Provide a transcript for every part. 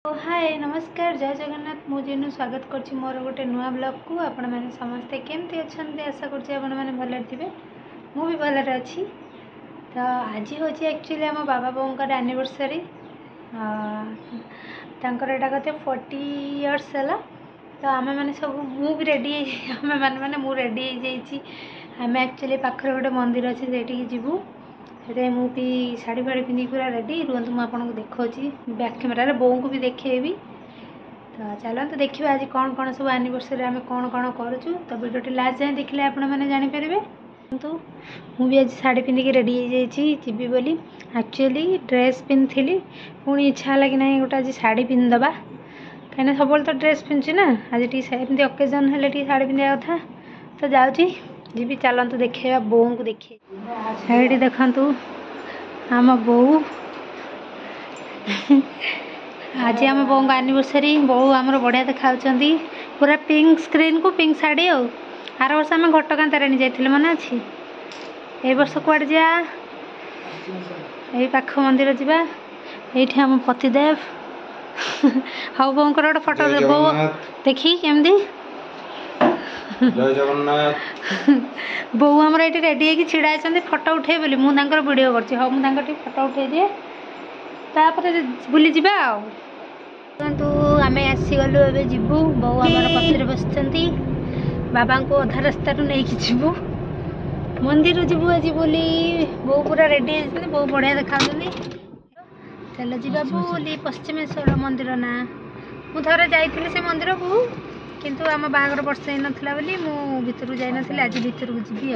हाय नमस्कार जय जगन्नाथ मु जेनु स्वागत करछि मोर गोटे नुआ ब्लॉग को आपण माने समस्ते केमती अछन्ते आशा करछि आपण माने भले थिबे मु भी भले अछि। तो आज होछि एक्चुअली हम बाबा बोंकर एनिवर्सरी तांकर एटा कते 40 इयर्स हला। तो आमे माने सब मु भी रेडी आमे माने मु रेडी हो जाइछि। आमे एक्चुअली पाखरे गोटे मंदिर अछि सेठी जिवु से मुझे शाढ़ी फाड़ी पिंधि पूरा रेडी रुहतु मुझे देखा बैक कैमेरा बों को भी देखेबी। तो चलते देखिए आज कौन कौन सब एनिवर्सरी आम कौन कौन करूँ। तो वीडियो लास्ट जाए देखले आपण मैंने जानीपर। तो मुझे आज शाढ़ी पिंधिकी रेडी हो जी बोली एक्चुअली ड्रेस पिंधि पुणी इच्छा है कि ना गोटे आज शाढ़ी पिंधवा कहीं सब तो ड्रेस पिंधुची ना आज टी ओकेजन है शाढ़ी पिंधा कथा। तो जाऊँगी जी चलतु देखा बों को देखे ये देखु आम बो आज आम बों का एनिवर्सरी बो आमर बढ़िया देखा पूरा पिंक स्क्रीन को पिंक शाढ़ी आर वर्ष आम घटगाँ तारिणी जाइए मन अच्छी ए वर्ष कुआड़े जा पाख मंदिर जावा ये आम पतिदेव हाँ बोंकर गोटे फोटो बो देखी केमती जय जगन्नाथ बो आमर ये रेडी होगी छिड़ा फोटो उठे बोली मुझे वीडियो कर हाँ मुझे फोटो उठे दिए तापर बुली जा आम आसीगलु ए जीवु बो आमर पथर बस बाबा को अधा रास्ता नहीं जीवु मंदिर जीवु आज बोली बो पूरा रेडी बो बढ़िया देखा चल जा बोली पश्चिमेश्वर मंदिर ना मुझे जाइली से मंदिर को किंतु आम बाहागर वर्ष ही नाला बोली मु भितर जाई नथि आज भितर को जीवी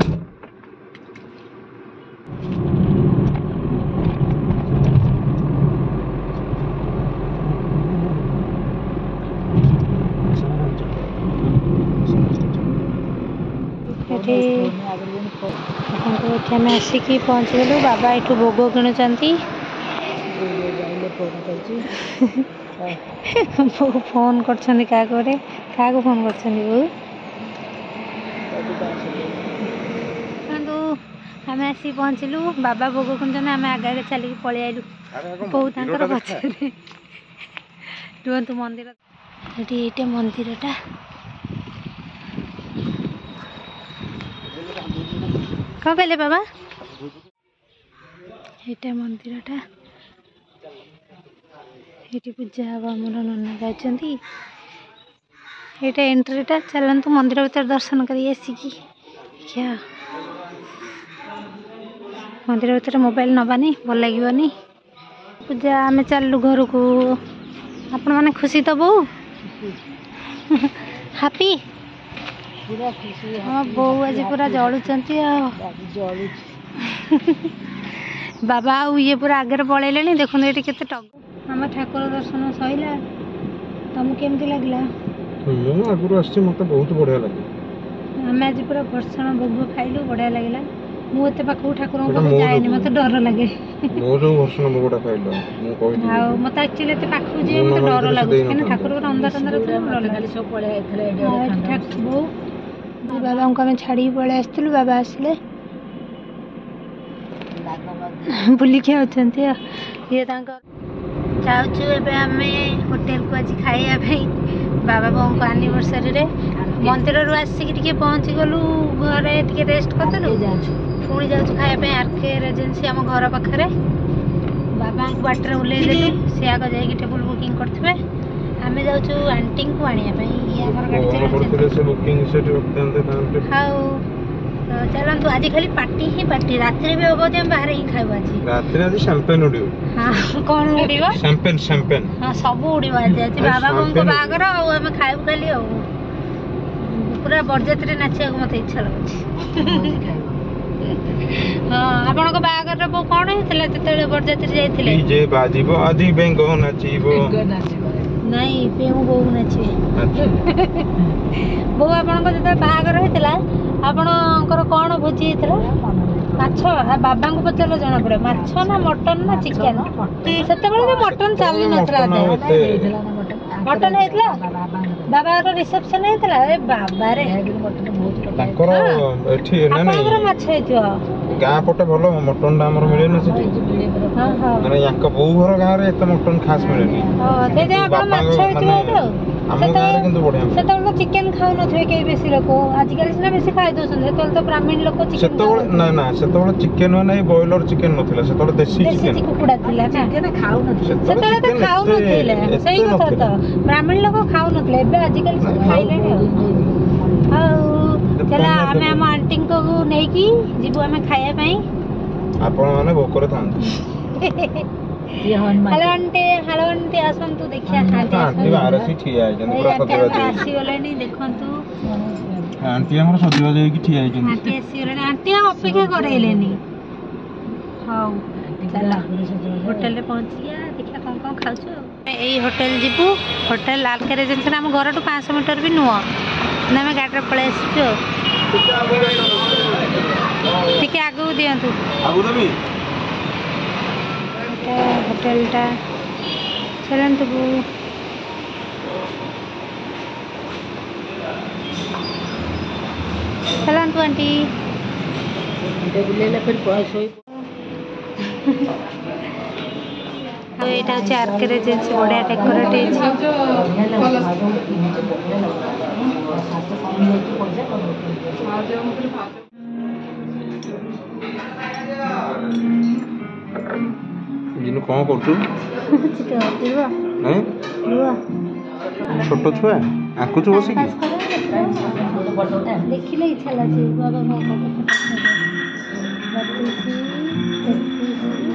आम आसिकी पहुँच गलु बाबा ये भोग किणुंट फोन कर क्या फोन कर आम आसी पहुँचलु बाबा भोग किणुंट आम आगे चलिए पलि आलु बहुत पचर रुहतु मंदिर ये मंदिरटा कौन कहले बाबा ये मंदिरटा ये पूजा हम आम नना जाती यहाँ एंट्रीटा चलतु मंदिर भीतर दर्शन कर आसिकी क्या मंदिर भीतर मोबाइल नबानी भल लगे पूजा आम चलु घर को आपण मैंने खुशी तो बो हापी पूरा खुशी हाँ बो आज पूरा जलुंट बाबा ये पूरा आगे पलैले देखो ये के टग आम ठाकुर दर्शन सैला तुमको केमती लगला आगुरी आसी मत बहुत बढ़िया लगे आम आज पूरा भर्षण भोग खाइलु बढ़िया लगला मुझे पाखु ठाकुर जाए मत डर लगे मो जो भर्षण भोगटा खाइल मु कहि आ मत एक्चुअली एते पाखु जे मत डर लागु कि ठाकुर अंदर अंदर डर लगे सब पड़े आइथले बो बाबा को आम छाड़ी पड़े आसलु बाबा आसले बुलिकी आउछन्ती ये जाऊँ एम होटेल को आज खाइबा बाबा बों को एनिवर्सरी रे मंदिर रू आसिक पहुँची गलु घरे टे रेस्ट करदेलु पुणी जाऊँ खाइबा आरके रेजेन्सी आम घर पाखे बाबा को बाटर ओल्लैदेलु सी आग जा टेबुल बुकिंग करते आम जाऊँ आंटी को आने हाँ तो चलतु आज खाली पार्टी ही पार्टी रात्रि भी हम हम बाहर ही खाइबा रात्रि शैंपेन उड़ियो हाँ कौन उड़ियो शैंपेन शैंपेन हाँ सब उड़ियो आज आज बाबा बों को बागर आम खाइबु खाली पूरा बरजात्रे नाचिया मत इच्छा लगे हाँ आपण को बागर बो कौन होता जो बरजात्रे जाइए डीजे बाजिबो आज बेंगो नाचिबो नहीं पेऊ बो नाचिबे बो आपण को जब बागर होता आपणकर कौन भोजी होता ମାଛ ବାବାଙ୍କୁ ପଚାରିଲେ ଜଣା ପଡିବ ମାଛ ନା ମଟନ ନା ଚିକେନ ସେତେବେଳେ ବି ମଟନ ଚାଲି ନଥିଲା ମଟନ ହେଇଥିଲା ବାବାର ରିସେପସନ ହେଇଥିଲା ଏ ବାବାରେ ତାଙ୍କର ଏଠି ନା ଆପଣଙ୍କର ମାଛ ହେଇଥିବ ଗାଁ ପଟେ ଭଲ ମଟନ ଟା ଆମର ମିଳେନି ସେଠି ମାନେ ୟାଙ୍କ ବୋଉ ଘର ଗାଁରେ ଏତେ ମଟନ ଖାସ ମିଳେନି ସେଇଥିପାଇଁ ଆପଣ ମାଛ ହେଇଥିବ ଆମ ଗାଁରେ କିନ୍ତୁ ବଢିଆ ସେତେବେଳେ ତ ଚିକେନ ଖାଉନଥିବେ କେହି ବେଶୀ ଲୋକ ଆଜିକାଲି ସିନା ବେଶୀ ଖାଇ ଦଉଛନ୍ତି ସେତେବେଳେ ତ ବ୍ରାହ୍ମଣ ଲୋକ ସେତେବେଳେ ନା ସେତେବେଳେ ଚିକେନ ମାନେ ବ୍ରଏଲର ଚିକେନ ନଥିଲା ସେତେବେଳେ ଦେଶୀ ଚିକେନ କୁକୁଡ଼ା ଥିଲା ସେତେବେଳେ ତ ଖାଉନଥିଲେ ସେଇ କଥା ତ ବ୍ରାହ୍ମଣ ଲୋକ ଖାଉନଥିଲେ ଏବେ ଆଜିକାଲି ସବୁ ଖାଇଲେଣି ଆଉ ଚାଲ ଆମେ ଆମ ଆଣ୍ଟିଙ୍କୁ ନେଇକି ଯିବୁ ଆମେ ଖାଇବା ପାଇଁ ଆପଣ ମାନେ ଭୋକରେ ଥାଆନ୍ତୁ ହ୍ୟାଲୋ ଆଣ୍ଟି ଆସନ୍ତୁ ଦେଖିବା ଆଣ୍ଟି ବାହାରେ ଠିଆ ହେଇଛନ୍ତି ପୁରା ସଜବାଜ ଆସିଗଲେଣି ଦେଖନ୍ତୁ ଆଣ୍ଟି ଆମର ସଜବାଜ ହେଇକି ଠିଆ ହେଇଛନ୍ତି ଆଣ୍ଟି ଆସିଗଲେଣି ଆଣ୍ଟି ଆଉ ଅପେକ୍ଷା କରେଇଲେନି ହଉ ଚାଲ ହୋଟେଲରେ ପହଞ୍ଚିବା ଦେଖିବା କ'ଣ କ'ଣ ଖାଉଛୁ ଆଉ ଏଇ ହୋଟେଲ ଯିବୁ ହୋଟେଲ ଆଲକା ରେଜେନ୍ସି ଆମ ଘରଠୁ 500 ମିଟର ବି ନୁହଁ ଆମେ ଗାଡ଼ିରେ ପଳେଇ ଆସିଛୁ ଟିକେ ଆଗକୁ ଦିଅନ୍ତୁ ହୋଟେଲଟା ଚାଲନ୍ତୁ ଚାଲନ୍ତୁ ଆଣ୍ଟି ଆଉ ଏଇଟା ହେଉଛି ଆରକେ ରେଜେନ୍ସି ବଢ଼ିଆ ଡେକୋରେଟ୍ ହେଇଛି କ'ଣ କରୁଛୁ ଛୋଟ ଛୁଆ ଆଙ୍କୁଛୁ ବସିକି ଦେଖିଲେ ଇଚ୍ଛା ଲାଗୁଛି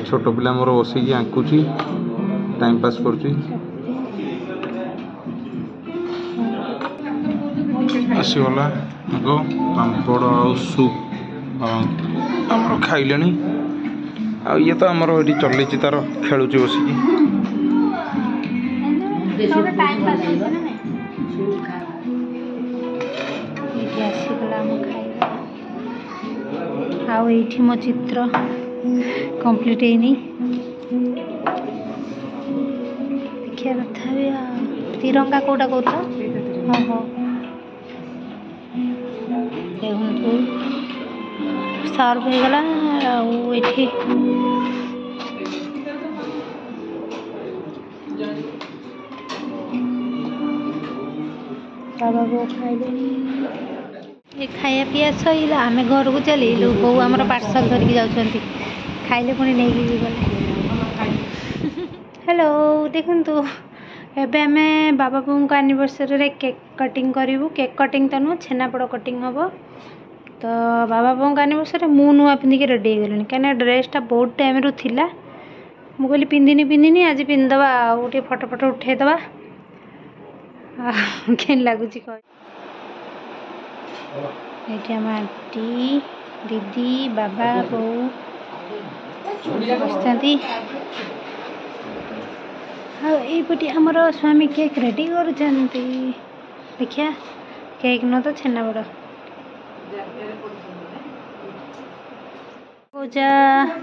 ଛୋଟ ପିଲା ମୋର ବସିକି ଆଙ୍କୁଛି ଟାଇମ୍ ପାସ୍ କରୁଛି ଆସିଗଲା ଆଗ ପାମ୍ପଡ଼ ଆଉ ସୁପ୍ ଆମର ଖାଇଲେଣି ଆଉ ଇଏ ତ ଆମର ଏଠି ଚଲେଇଛି ତାର ଖେଳୁଛି ବସିକି ଆଉ ଏଇଠି ମୋ ଚିତ୍ର କମ୍ପ୍ଲିଟ୍ ହେଇନି ଦେଖିବା ତଥାପି ତିରଙ୍ଗା କୋଉଟା କହୁଛ ହଉ ଦେଖନ୍ତୁ ସର୍ଭ ହେଇଗଲା ଆଉ ଏଠି ବାବା ବୋଉ ଖାଇଲେଣି ଏ ଖାଇବା ପିଇବା ସରିଲା ଆମେ ଘରକୁ ଚାଲିଲୁ ବୋଉ ଆମର ପାର୍ସଲ ଧରିକି ଯାଉଛନ୍ତି ଖାଇଲେ ପୁଣି ନେଇକି ଗଲେ ହ୍ୟାଲୋ ଦେଖନ୍ତୁ ଏବେ ଆମେ ବାବା ବୋଉଙ୍କ ଆନିଭର୍ସରୀରେ କେକ୍ କଟିଂ କରିବୁ କେକ୍ କଟିଂ ତ ନୁହଁ ଛେନାପୋଡ଼ କଟିଂ ହେବ ତ ବାବା ବୋଉଙ୍କ ଆନିଭର୍ସରୀରେ ମୁଁ ନୂଆ ପିନ୍ଧିକି ରେଡ଼ି ହେଇଗଲିଣି କାହିଁକିନା ଡ୍ରେସ୍ଟା ବହୁତ ଟାଇମ୍ରୁ ଥିଲା ମୁଁ କହିଲି ପିନ୍ଧିନି ଆଜି ପିନ୍ଧିଦେବା ଆଉ ଟିକେ ଫଟୋ ଉଠାଇଦେବା କେମିତି ଲାଗୁଛି କହ ଏଇଠି ଆମ ଆଣ୍ଟି ଦିଦି ବାବା ବୋଉ ବସିଛନ୍ତି ଆଉ ଏଇପଟେ ଆମର ସ୍ୱାମୀ କେକ୍ ରେଡ଼ି କରୁଛନ୍ତି ଦେଖିଆ କେକ୍ ନୁହଁ ତ ଛେନାପୋଡ଼ ପୂଜା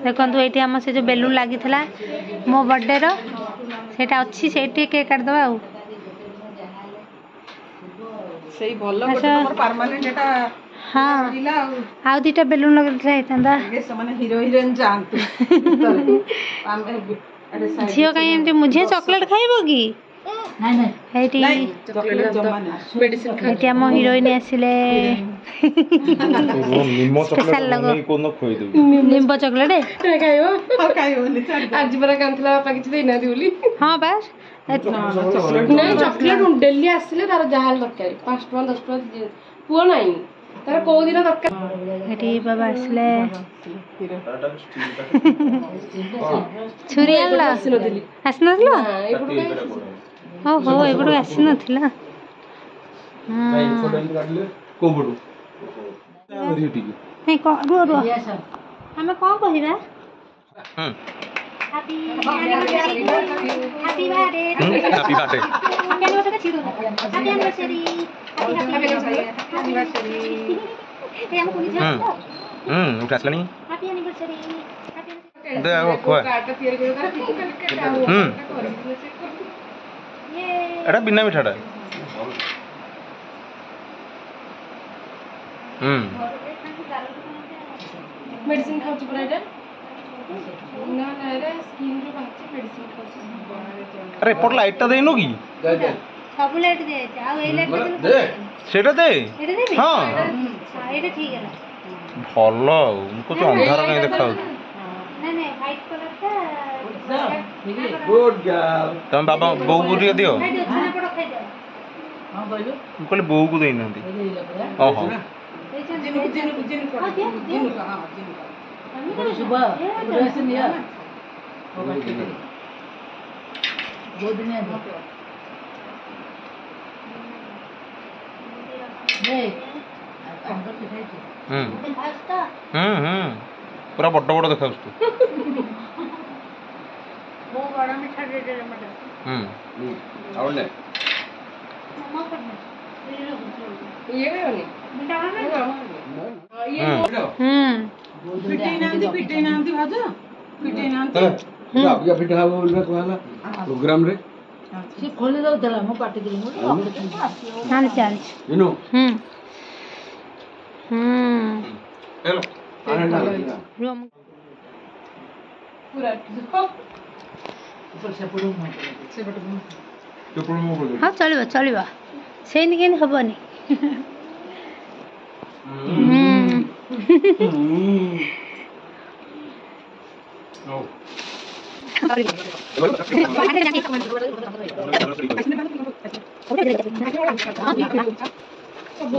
ଦେଖନ୍ତୁ ଏଇଠି ଆମ ସେ ଯେଉଁ ବେଲୁନ୍ ଲାଗିଥିଲା ମୋ ବର୍ଥଡେର ସେଇଟା ଅଛି ସେଇଠି କେକ୍ କାଟିଦେବା ଆଉ ସେଇ ଭଲ ଗୋଟେ ତମର ପର୍ମାନେଣ୍ଟ ଏଟା ହଁ ଆଉ ଦିଟା ବେଲୁନ୍ ଲଗେଇଥିଲେ ହେଇଥାନ୍ତା ସେମାନେ ହିରୋ ହିରୋଇନ ଯାଆନ୍ତୁ ଝିଅ କାହିଁ ଏମିତି ଝିଅ ଚକୋଲେଟ୍ ଖାଇବ କି ଏଇଠି ଆମ ହିରୋଇନ ଆସିଲେ ନିମ୍ବ ଚକୋଲେଟ୍ ଆଜି ପରା କାନ୍ଦିଲା ବାପା କିଛି ଦେଇନାହାନ୍ତି ବୋଲି ହଁ ବା ନାଇଁ ଚକୋଲେଟ୍ ଡେଲି ଆସିଲେ ତାର ଯାହା ଦରକାର 5 ଟଙ୍କା 10 ଟଙ୍କା ପୁଅ ନାହିଁ ତାର କୋଉ ଦିନ ଦରକାର ଏଠି ବାବା ଆସିଲେ ଛୁରୀ ଆଣିଲ ଆସିନଥିଲ ହଉ ଏପଟକୁ ଆସିନଥିଲା ରୁହ ଆମେ କ'ଣ କହିବା Happy anniversary. Happy birthday. Happy birthday. Happy anniversary. Happy anniversary. Happy anniversary. Happy anniversary. उठ आसलानी हैप्पी एनिवर्सरी दे आओ खुआ କାର୍ଡଟା ତିଆରି କରିବ ତାର ପିକୁ କାଲି କାଟା ହବ ହୁଁ। କରିକି ଚେକ୍ କର ये एटा बिना मिठाटा ମେଡିସିନ ଖାଉଛି ପୁରା ଏଇଟା ନା ନା ଏଇଟା ସ୍କିନ୍ ରୁ ବାହାରିଛି ମେଡିସିନ ଖାଉଛି अरे एपट लाइटटा देइनो की सब लाइट दे आ ए लाइट दे सेटा दे एटा देबी हां हां एटा ठीक है भलो उनको तो अंधार कहीं देखाउ नहीं नहीं व्हाइट कलर का गुड गर्ल तुम बाबा बो को दियो दियो खाई दो छना पड़ खाई दो हां बोलो कहले बो को देई नंदी ओहो जिनको हां दियो जिनको हां जिनको सुबह वैसे नहीं है दो दिन है नहीं अंदर दिखाई दे खास्ता पूरा बड़ बड़ देखाउस तू वो बड़ा मीठा दे दे मटर और ले मम्मा करना ये भी होनी मीठा ना ये पिटे नांदी भाजा पिटे नांदी अबिया पिठा हबो बोलबे कहला प्रोग्राम रे से खोले दो देला मो काट के हां चल यू नो हेलो रूम पूरा ऊपर से पड़ो से पड़ो तो प्रॉब्लम हो हाँ चलिए चलिए से हेबनी ସବୁ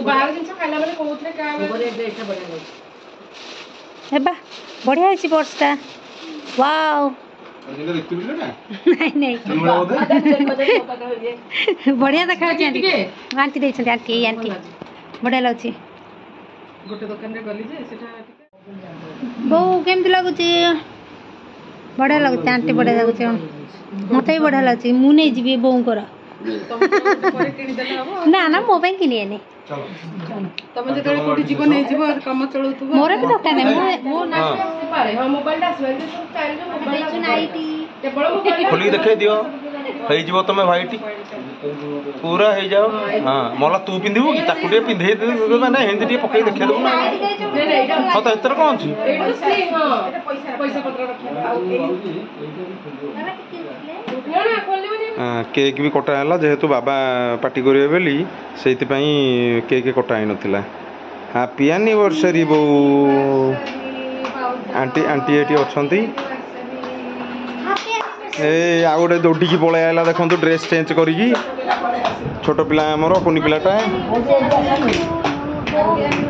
ବାହାର ଜିନିଷ ଖାଇଲା ବେଳେ କହୁଥିଲେ ऊपर एक डेटा बढ़िया लगे हेबा बढ़िया है पर्सटा वाओ जिंदा देखते बिले ना नहीं नहीं बढ़िया देखा आंटी आंटी देछन आंटी आंटी बढ़िया लगुची गोटे दुकान रे गली जे सेटा बो केमती लगुची बढ़िया लगुची आंटी बढ़िया लगुची मते भी बढ़िया लगुची मु नहीं जीबी बोंकर पर किनी देले हबो ना ना मो ପାଇଁ କିଣି ଆନି तमे जेते कोठी जीवन नहीं जीव काम चलुथबो मोर भी दरकार नहीं मो ना ପାରେ ହଁ ମୋବାଇଲଟା ଆସିବ ଯେ ସବୁ ଚାଇଲ୍ଡ ମୋବାଇଲ देखु नाइटी କେବଳ ମୋବାଇଲ खोली देखाई दियो हेई जीवो तमे व्हाइट पूरा हे जाओ हां मला तू पिंधिबो की ताकू टे पिंधे माने हिंदी टे पकई देखै दबो ना हां तो एतर कोन छी ଏଇଟା ସ୍କ୍ରିନ୍ ହଁ ପଇସା ପତ୍ର ରଖିବା ଆଉ ନା ନା ଖୋଲିବନି केक भी कटा है जेहेतु बाबा पार्टी करेंगे बोली से केक कटा ही नाला हैप्पी एनिवर्सरी बो आंटी आंटी ये अच्छा ए आ गोटे दौड़ी पलि आला देखो ड्रेस चेंज करी छोट पिला आमर कुनी पिलाटा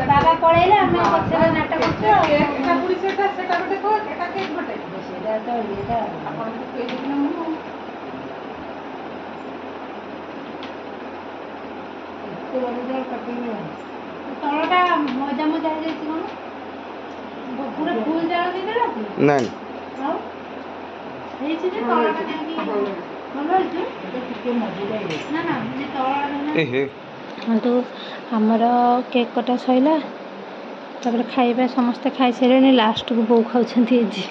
बाबा पळेला हम पछरे नाटक करछ एटा पुरी सेटा सेटा गोटे को एटा केक गोटे सेटा तो एटा आपण को कहि दिना मु तलटा मजा मजा हो जाई कोन पूरा फूल जाळ दे देला कि नहीं हां हेई छी जे तलटा जेंकी भलो अछि टिके मजे जाई ना ना जे तलटा ए हे तो आमर केक कटा सैला तापर खाइबा समस्ते खाई सारे लास्ट को बो खाउछंती जी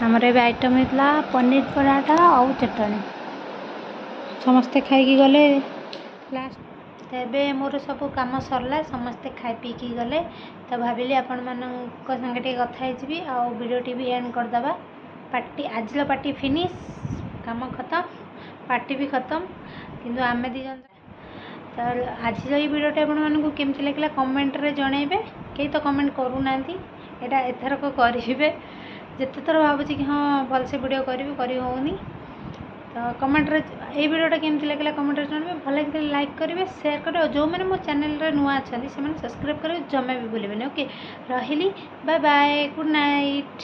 आमर ए आइटम हेतला पनीर पराठा और चटनी समस्ते खाई गले लास्ट तेबे मोर सब काम सरला समस्ते खाई पी की गले तो भाविली आपण मानक संगे टे कथा हेजिबी आ वीडियो टी भी एंड कर दबा पार्टी आजला पार्टी फिनिश काम खत्म पार्टी भी खत्म किंतु आमे दी जन तो आज ये वीडियोटा आपको केमती लगे कमेंट रे जनइबे कई तो कमेंट करूना यहाँ एथरक करेंगे जिते थर भावुँ कि हाँ भलसे वीडियो करी होनी तो कमेंट रे ये वीडियोटा केमती लगे कमेंट रे जनइबे भल लगे लाइक करेंगे शेयर करेंगे और जो मैंने मो चैनल रे नुआ अच्छा से सब्सक्राइब करेंगे जमा भी भूलें ओके रही बाय बाय गुड नाइट।